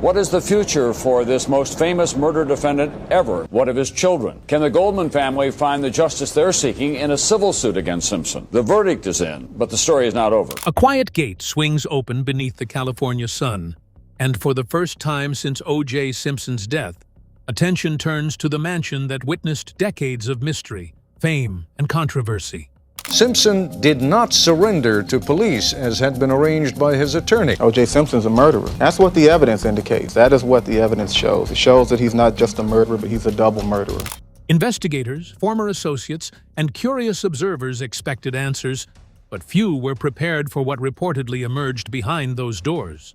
What is the future for this most famous murder defendant ever? What of his children? Can the Goldman family find the justice they're seeking in a civil suit against Simpson? The verdict is in, but the story is not over. A quiet gate swings open beneath the California sun, and for the first time since O.J. Simpson's death, attention turns to the mansion that witnessed decades of mystery, fame, and controversy. Simpson did not surrender to police as had been arranged by his attorney. O.J. Simpson's a murderer. That's what the evidence indicates. That is what the evidence shows. It shows that he's not just a murderer, but he's a double murderer. Investigators, former associates, and curious observers expected answers, but few were prepared for what reportedly emerged behind those doors.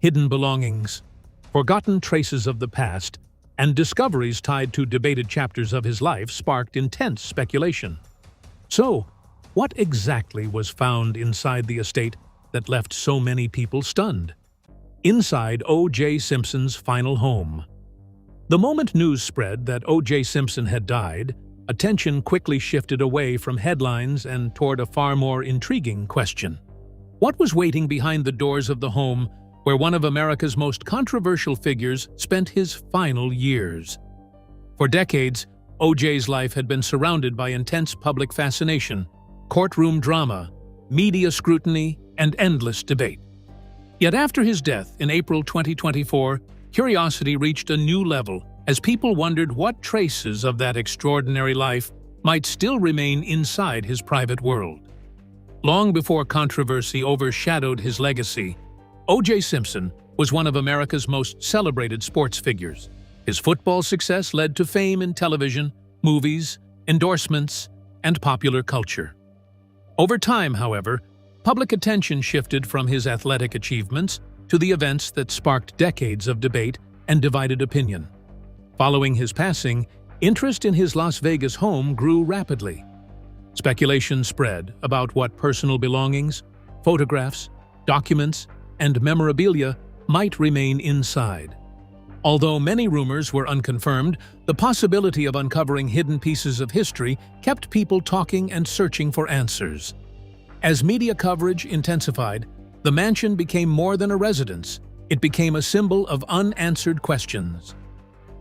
Hidden belongings, forgotten traces of the past, and discoveries tied to debated chapters of his life sparked intense speculation. So, what exactly was found inside the estate that left so many people stunned? Inside O.J. Simpson's final home. The moment news spread that O.J. Simpson had died, attention quickly shifted away from headlines and toward a far more intriguing question. What was waiting behind the doors of the home where one of America's most controversial figures spent his final years? For decades, O.J.'s life had been surrounded by intense public fascination, courtroom drama, media scrutiny, and endless debate. Yet after his death in April 2024, curiosity reached a new level as people wondered what traces of that extraordinary life might still remain inside his private world. Long before controversy overshadowed his legacy, O.J. Simpson was one of America's most celebrated sports figures. His football success led to fame in television, movies, endorsements, and popular culture. Over time, however, public attention shifted from his athletic achievements to the events that sparked decades of debate and divided opinion. Following his passing, interest in his Las Vegas home grew rapidly. Speculation spread about what personal belongings, photographs, documents, and memorabilia might remain inside. Although many rumors were unconfirmed, the possibility of uncovering hidden pieces of history kept people talking and searching for answers. As media coverage intensified, the mansion became more than a residence. It became a symbol of unanswered questions.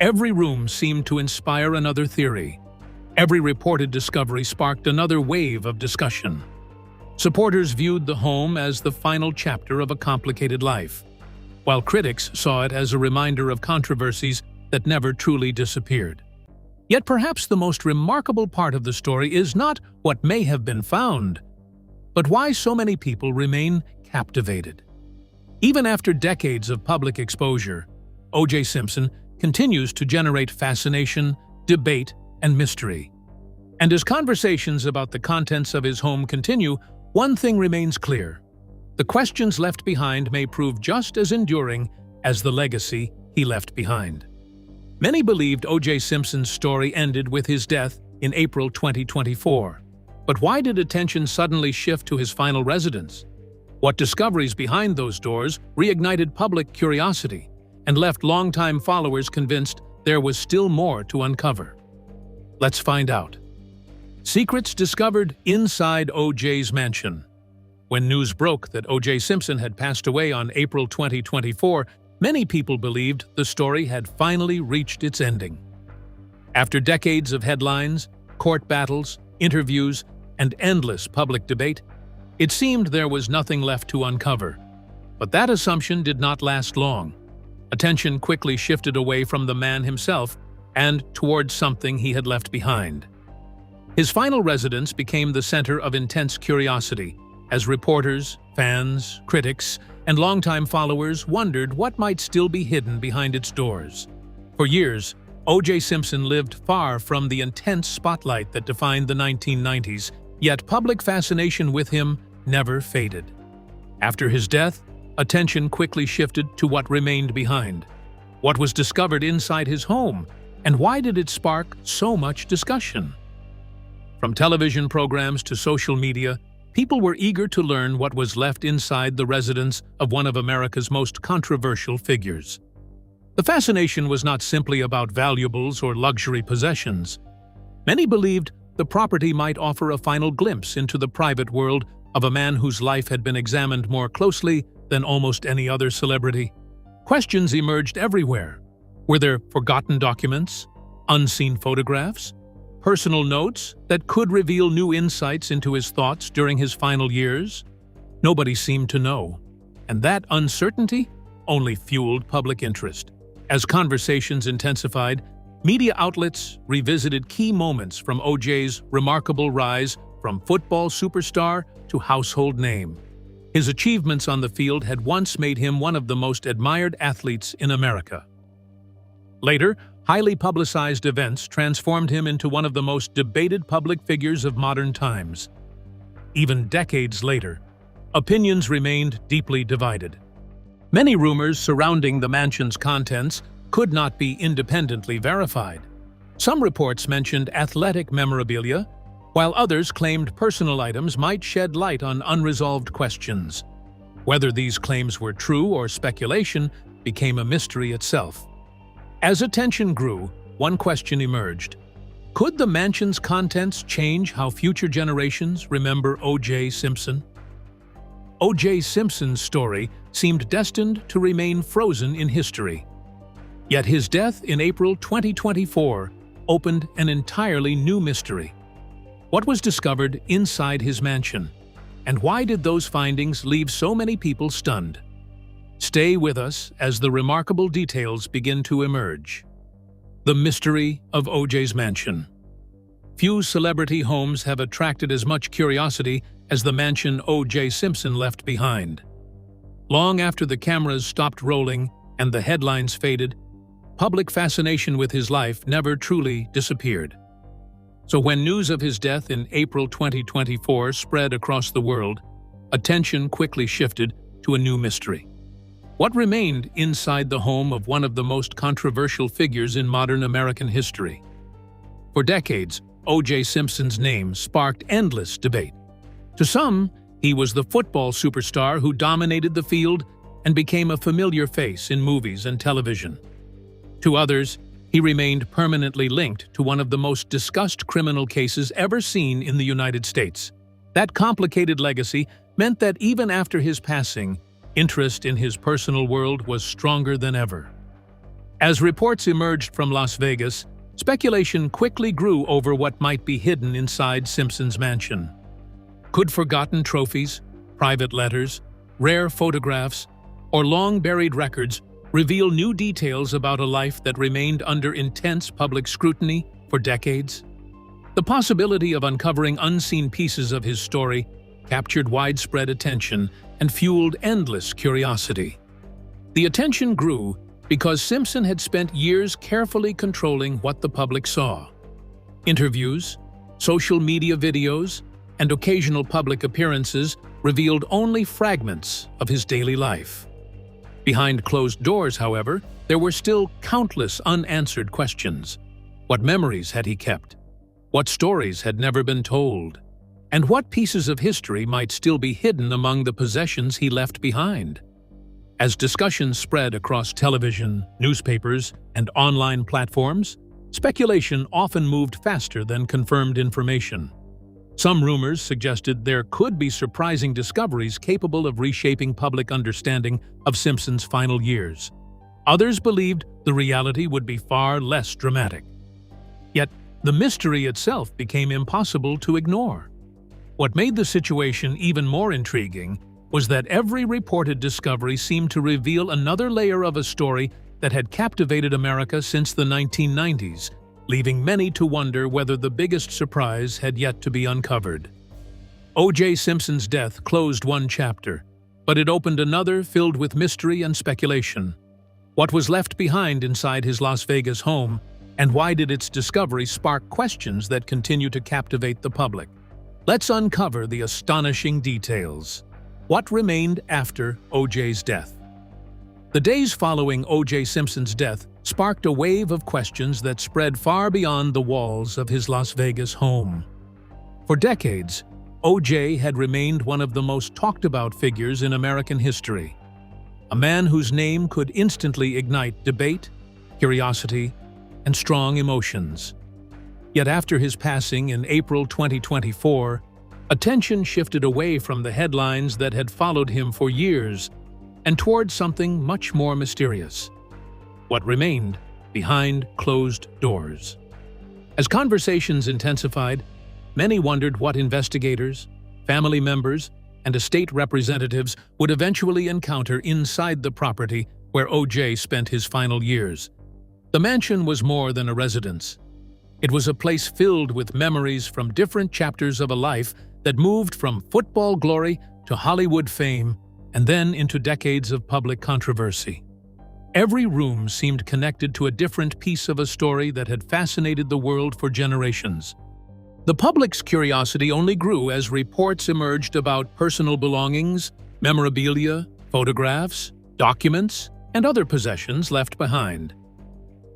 Every room seemed to inspire another theory. Every reported discovery sparked another wave of discussion. Supporters viewed the home as the final chapter of a complicated life, while critics saw it as a reminder of controversies that never truly disappeared. Yet perhaps the most remarkable part of the story is not what may have been found, but why so many people remain captivated. Even after decades of public exposure, O.J. Simpson continues to generate fascination, debate, and mystery. And as conversations about the contents of his home continue, one thing remains clear. The questions left behind may prove just as enduring as the legacy he left behind. Many believed O.J. Simpson's story ended with his death in April 2024. But why did attention suddenly shift to his final residence? What discoveries behind those doors reignited public curiosity and left longtime followers convinced there was still more to uncover? Let's find out. Secrets discovered inside O.J.'s mansion. When news broke that O.J. Simpson had passed away on April 2024, many people believed the story had finally reached its ending. After decades of headlines, court battles, interviews, and endless public debate, it seemed there was nothing left to uncover. But that assumption did not last long. Attention quickly shifted away from the man himself and towards something he had left behind. His final residence became the center of intense curiosity, as reporters, fans, critics, and longtime followers wondered what might still be hidden behind its doors. For years, O.J. Simpson lived far from the intense spotlight that defined the 1990s, yet public fascination with him never faded. After his death, attention quickly shifted to what remained behind. What was discovered inside his home, and why did it spark so much discussion? From television programs to social media, people were eager to learn what was left inside the residence of one of America's most controversial figures. The fascination was not simply about valuables or luxury possessions. Many believed the property might offer a final glimpse into the private world of a man whose life had been examined more closely than almost any other celebrity. Questions emerged everywhere. Were there forgotten documents, unseen photographs, personal notes that could reveal new insights into his thoughts during his final years? Nobody seemed to know, and that uncertainty only fueled public interest. As conversations intensified, media outlets revisited key moments from O.J.'s remarkable rise from football superstar to household name. His achievements on the field had once made him one of the most admired athletes in America. Later, highly publicized events transformed him into one of the most debated public figures of modern times. Even decades later, opinions remained deeply divided. Many rumors surrounding the mansion's contents could not be independently verified. Some reports mentioned athletic memorabilia, while others claimed personal items might shed light on unresolved questions. Whether these claims were true or speculation became a mystery itself. As attention grew, one question emerged. Could the mansion's contents change how future generations remember O.J. Simpson? O.J. Simpson's story seemed destined to remain frozen in history. Yet his death in April 2024 opened an entirely new mystery. What was discovered inside his mansion? And why did those findings leave so many people stunned? Stay with us as the remarkable details begin to emerge. The mystery of O.J.'s mansion. Few celebrity homes have attracted as much curiosity as the mansion O.J. Simpson left behind. Long after the cameras stopped rolling and the headlines faded, public fascination with his life never truly disappeared. So when news of his death in April 2024 spread across the world, attention quickly shifted to a new mystery. What remained inside the home of one of the most controversial figures in modern American history? For decades, O.J. Simpson's name sparked endless debate. To some, he was the football superstar who dominated the field and became a familiar face in movies and television. To others, he remained permanently linked to one of the most discussed criminal cases ever seen in the United States. That complicated legacy meant that even after his passing, interest in his personal world was stronger than ever. As reports emerged from Las Vegas, speculation quickly grew over what might be hidden inside Simpson's mansion. Could forgotten trophies, private letters, rare photographs, or long-buried records reveal new details about a life that remained under intense public scrutiny for decades? The possibility of uncovering unseen pieces of his story captured widespread attention and fueled endless curiosity. The attention grew because Simpson had spent years carefully controlling what the public saw. Interviews, social media videos, and occasional public appearances revealed only fragments of his daily life. Behind closed doors, however, there were still countless unanswered questions. What memories had he kept? What stories had never been told? And what pieces of history might still be hidden among the possessions he left behind? As discussions spread across television, newspapers, and online platforms, speculation often moved faster than confirmed information. Some rumors suggested there could be surprising discoveries capable of reshaping public understanding of Simpson's final years. Others believed the reality would be far less dramatic. Yet, the mystery itself became impossible to ignore. What made the situation even more intriguing was that every reported discovery seemed to reveal another layer of a story that had captivated America since the 1990s, leaving many to wonder whether the biggest surprise had yet to be uncovered. O.J. Simpson's death closed one chapter, but it opened another filled with mystery and speculation. What was left behind inside his Las Vegas home, and why did its discovery spark questions that continue to captivate the public? Let's uncover the astonishing details. What remained after O.J.'s death? The days following O.J. Simpson's death sparked a wave of questions that spread far beyond the walls of his Las Vegas home. For decades, O.J. had remained one of the most talked-about figures in American history. A man whose name could instantly ignite debate, curiosity, and strong emotions. Yet after his passing in April 2024, attention shifted away from the headlines that had followed him for years and toward something much more mysterious: what remained behind closed doors. As conversations intensified, many wondered what investigators, family members, and estate representatives would eventually encounter inside the property where O.J. spent his final years. The mansion was more than a residence. It was a place filled with memories from different chapters of a life that moved from football glory to Hollywood fame and then into decades of public controversy. Every room seemed connected to a different piece of a story that had fascinated the world for generations. The public's curiosity only grew as reports emerged about personal belongings, memorabilia, photographs, documents, and other possessions left behind.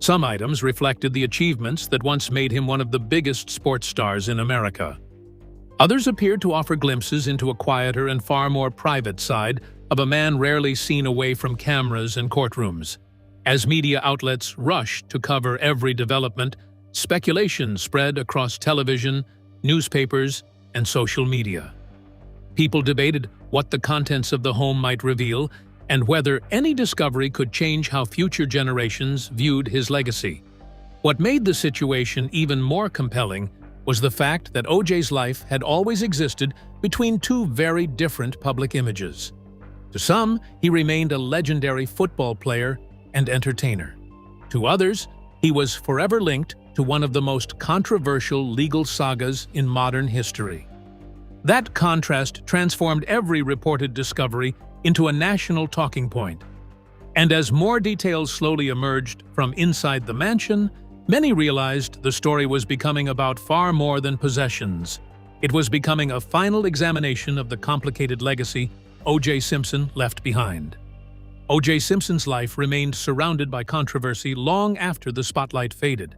Some items reflected the achievements that once made him one of the biggest sports stars in America. Others appeared to offer glimpses into a quieter and far more private side of a man rarely seen away from cameras and courtrooms. As media outlets rushed to cover every development, speculation spread across television, newspapers, and social media. People debated what the contents of the home might reveal and whether any discovery could change how future generations viewed his legacy. What made the situation even more compelling was the fact that O.J.'s life had always existed between two very different public images. To some, he remained a legendary football player and entertainer. To others, he was forever linked to one of the most controversial legal sagas in modern history. That contrast transformed every reported discovery into a national talking point. And as more details slowly emerged from inside the mansion, many realized the story was becoming about far more than possessions. It was becoming a final examination of the complicated legacy O.J. Simpson left behind. O.J. Simpson's life remained surrounded by controversy long after the spotlight faded.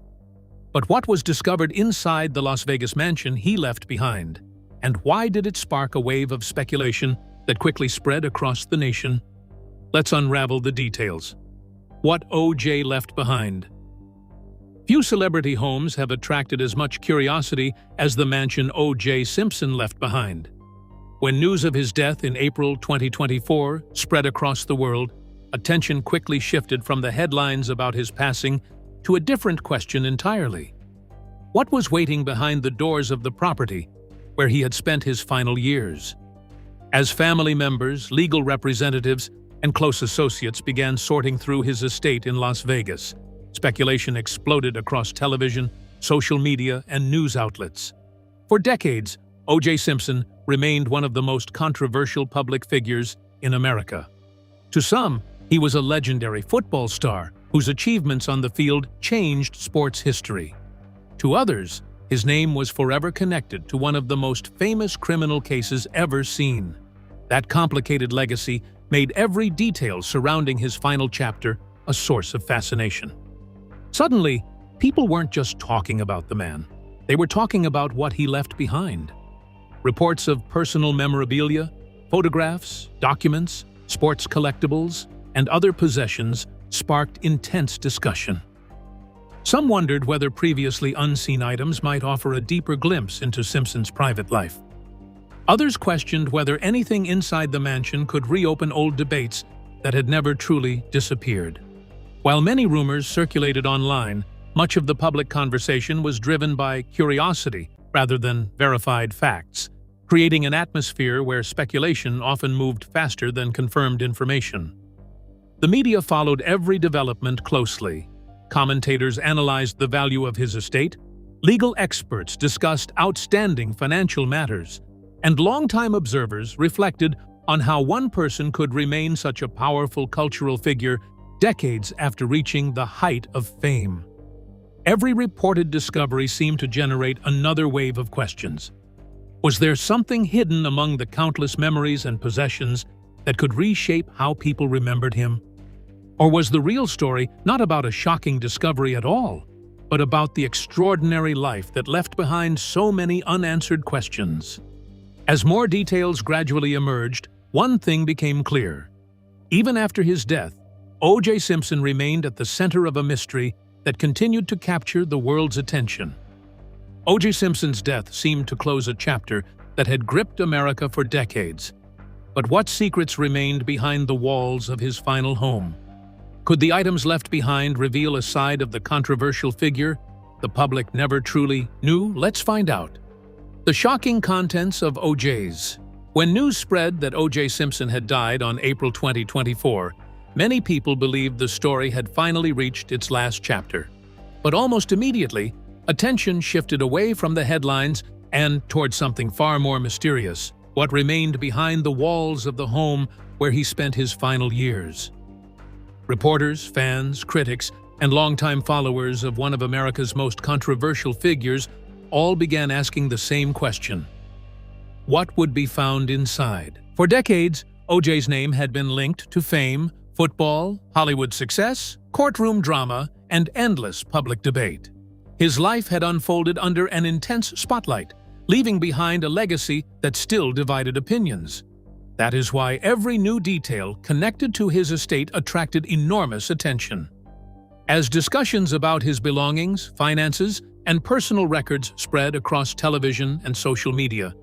But what was discovered inside the Las Vegas mansion he left behind? And why did it spark a wave of speculation that quickly spread across the nation? Let's unravel the details. What O.J. left behind. Few celebrity homes have attracted as much curiosity as the mansion O.J. Simpson left behind. When news of his death in April 2024 spread across the world, attention quickly shifted from the headlines about his passing to a different question entirely. What was waiting behind the doors of the property where he had spent his final years? As family members, legal representatives, and close associates began sorting through his estate in Las Vegas, speculation exploded across television, social media, and news outlets. For decades, O.J. Simpson remained one of the most controversial public figures in America. To some, he was a legendary football star whose achievements on the field changed sports history. To others, his name was forever connected to one of the most famous criminal cases ever seen. That complicated legacy made every detail surrounding his final chapter a source of fascination. Suddenly, people weren't just talking about the man. They were talking about what he left behind. Reports of personal memorabilia, photographs, documents, sports collectibles, and other possessions sparked intense discussion. Some wondered whether previously unseen items might offer a deeper glimpse into Simpson's private life. Others questioned whether anything inside the mansion could reopen old debates that had never truly disappeared. While many rumors circulated online, much of the public conversation was driven by curiosity rather than verified facts, creating an atmosphere where speculation often moved faster than confirmed information. The media followed every development closely. Commentators analyzed the value of his estate, legal experts discussed outstanding financial matters, and longtime observers reflected on how one person could remain such a powerful cultural figure decades after reaching the height of fame. Every reported discovery seemed to generate another wave of questions. Was there something hidden among the countless memories and possessions that could reshape how people remembered him? Or was the real story not about a shocking discovery at all, but about the extraordinary life that left behind so many unanswered questions? As more details gradually emerged, one thing became clear. Even after his death, O.J. Simpson remained at the center of a mystery that continued to capture the world's attention. O.J. Simpson's death seemed to close a chapter that had gripped America for decades. But what secrets remained behind the walls of his final home? Could the items left behind reveal a side of the controversial figure the public never truly knew? Let's find out. The shocking contents of O.J.'s. When news spread that O.J. Simpson had died on April 2024, many people believed the story had finally reached its last chapter. But almost immediately, attention shifted away from the headlines and toward something far more mysterious: what remained behind the walls of the home where he spent his final years. Reporters, fans, critics, and longtime followers of one of America's most controversial figures all began asking the same question: what would be found inside? For decades, O.J.'s name had been linked to fame, football, Hollywood success, courtroom drama, and endless public debate. His life had unfolded under an intense spotlight, leaving behind a legacy that still divided opinions. That is why every new detail connected to his estate attracted enormous attention. As discussions about his belongings, finances, and personal records spread across television and social media,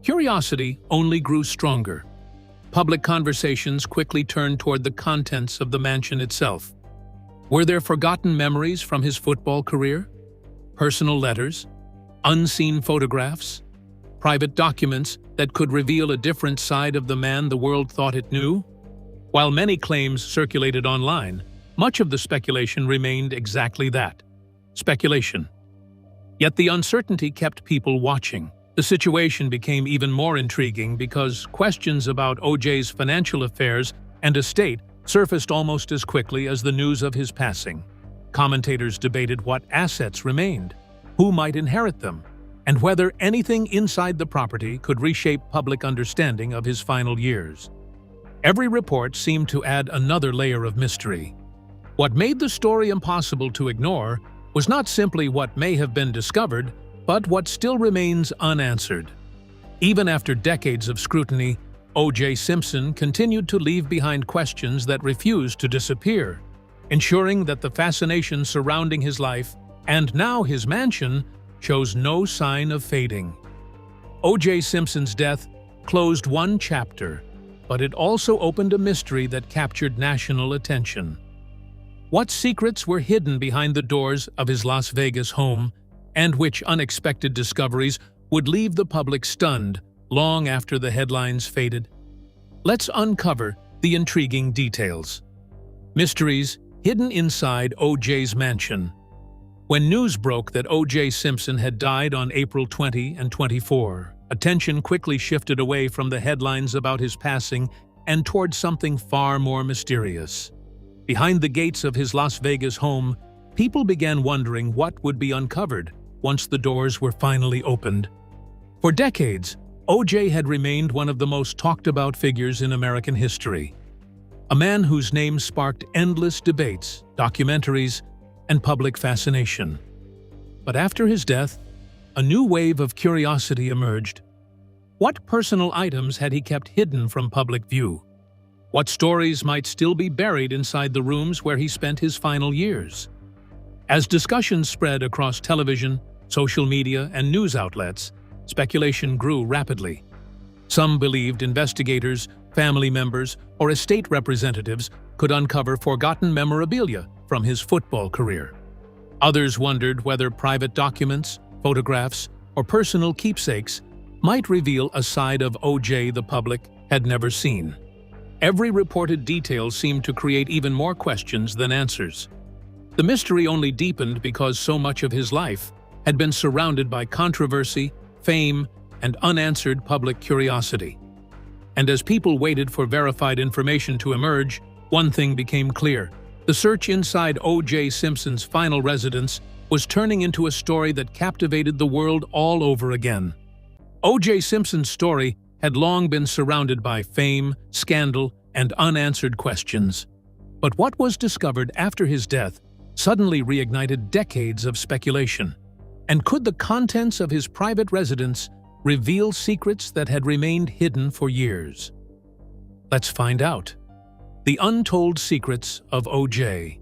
curiosity only grew stronger. Public conversations quickly turned toward the contents of the mansion itself. Were there forgotten memories from his football career? Personal letters? Unseen photographs? Private documents that could reveal a different side of the man the world thought it knew? While many claims circulated online, much of the speculation remained exactly that: speculation. Yet the uncertainty kept people watching. The situation became even more intriguing because questions about O.J.'s financial affairs and estate surfaced almost as quickly as the news of his passing. Commentators debated what assets remained, who might inherit them, and whether anything inside the property could reshape public understanding of his final years. Every report seemed to add another layer of mystery. What made the story impossible to ignore was not simply what may have been discovered, but what still remains unanswered. Even after decades of scrutiny, O.J. Simpson continued to leave behind questions that refused to disappear, ensuring that the fascination surrounding his life, and now his mansion, shows no sign of fading. O.J. Simpson's death closed one chapter, but it also opened a mystery that captured national attention. What secrets were hidden behind the doors of his Las Vegas home, and which unexpected discoveries would leave the public stunned long after the headlines faded? Let's uncover the intriguing details. Mysteries hidden inside O.J.'s mansion. When news broke that O.J. Simpson had died on April 20 and 24, attention quickly shifted away from the headlines about his passing and toward something far more mysterious. Behind the gates of his Las Vegas home, people began wondering what would be uncovered once the doors were finally opened. For decades, O.J. had remained one of the most talked-about figures in American history. A man whose name sparked endless debates, documentaries, and public fascination. But after his death, a new wave of curiosity emerged. What personal items had he kept hidden from public view? What stories might still be buried inside the rooms where he spent his final years? As discussions spread across television, social media, and news outlets, speculation grew rapidly. Some believed investigators, family members, or estate representatives could uncover forgotten memorabilia from his football career. Others wondered whether private documents, photographs, or personal keepsakes might reveal a side of O.J. the public had never seen. Every reported detail seemed to create even more questions than answers. The mystery only deepened because so much of his life had been surrounded by controversy, fame, and unanswered public curiosity. And as people waited for verified information to emerge, one thing became clear: the search inside O.J. Simpson's final residence was turning into a story that captivated the world all over again. O.J. Simpson's story had long been surrounded by fame, scandal, and unanswered questions. But what was discovered after his death suddenly reignited decades of speculation. And could the contents of his private residence reveal secrets that had remained hidden for years? Let's find out. The untold secrets of O.J.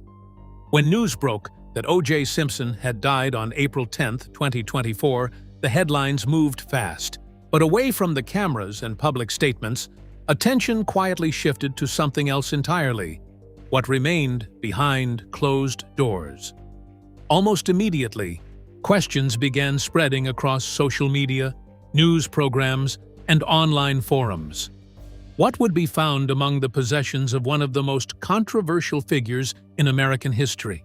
When news broke that O.J. Simpson had died on April 10, 2024, the headlines moved fast. But away from the cameras and public statements, attention quietly shifted to something else entirely: what remained behind closed doors. Almost immediately, questions began spreading across social media, news programs, and online forums. What would be found among the possessions of one of the most controversial figures in American history?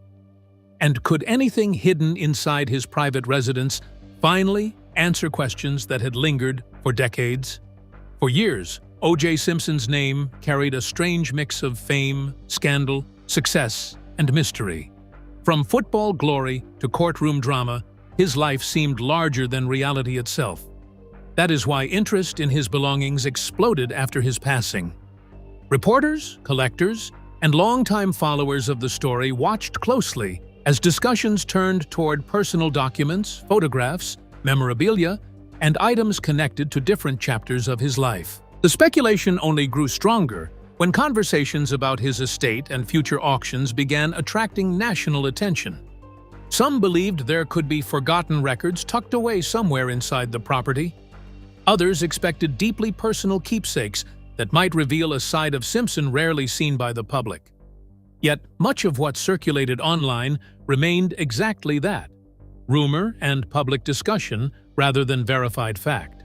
And could anything hidden inside his private residence finally answer questions that had lingered for decades? For years, O.J. Simpson's name carried a strange mix of fame, scandal, success, and mystery. From football glory to courtroom drama, his life seemed larger than reality itself. That is why interest in his belongings exploded after his passing. Reporters, collectors, and longtime followers of the story watched closely as discussions turned toward personal documents, photographs, memorabilia, and items connected to different chapters of his life. The speculation only grew stronger when conversations about his estate and future auctions began attracting national attention. Some believed there could be forgotten records tucked away somewhere inside the property. Others expected deeply personal keepsakes that might reveal a side of Simpson rarely seen by the public. Yet, much of what circulated online remained exactly that: rumor and public discussion rather than verified fact.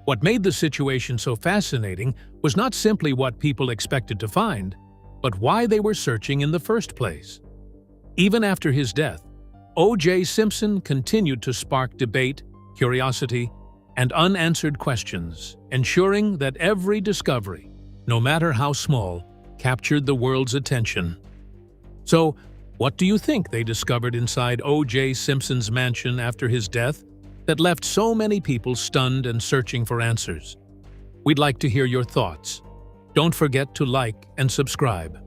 What made the situation so fascinating was not simply what people expected to find, but why they were searching in the first place. Even after his death, O.J. Simpson continued to spark debate, curiosity, and unanswered questions, ensuring that every discovery, no matter how small, captured the world's attention. So, what do you think they discovered inside O.J. Simpson's mansion after his death that left so many people stunned and searching for answers? We'd like to hear your thoughts. Don't forget to like and subscribe.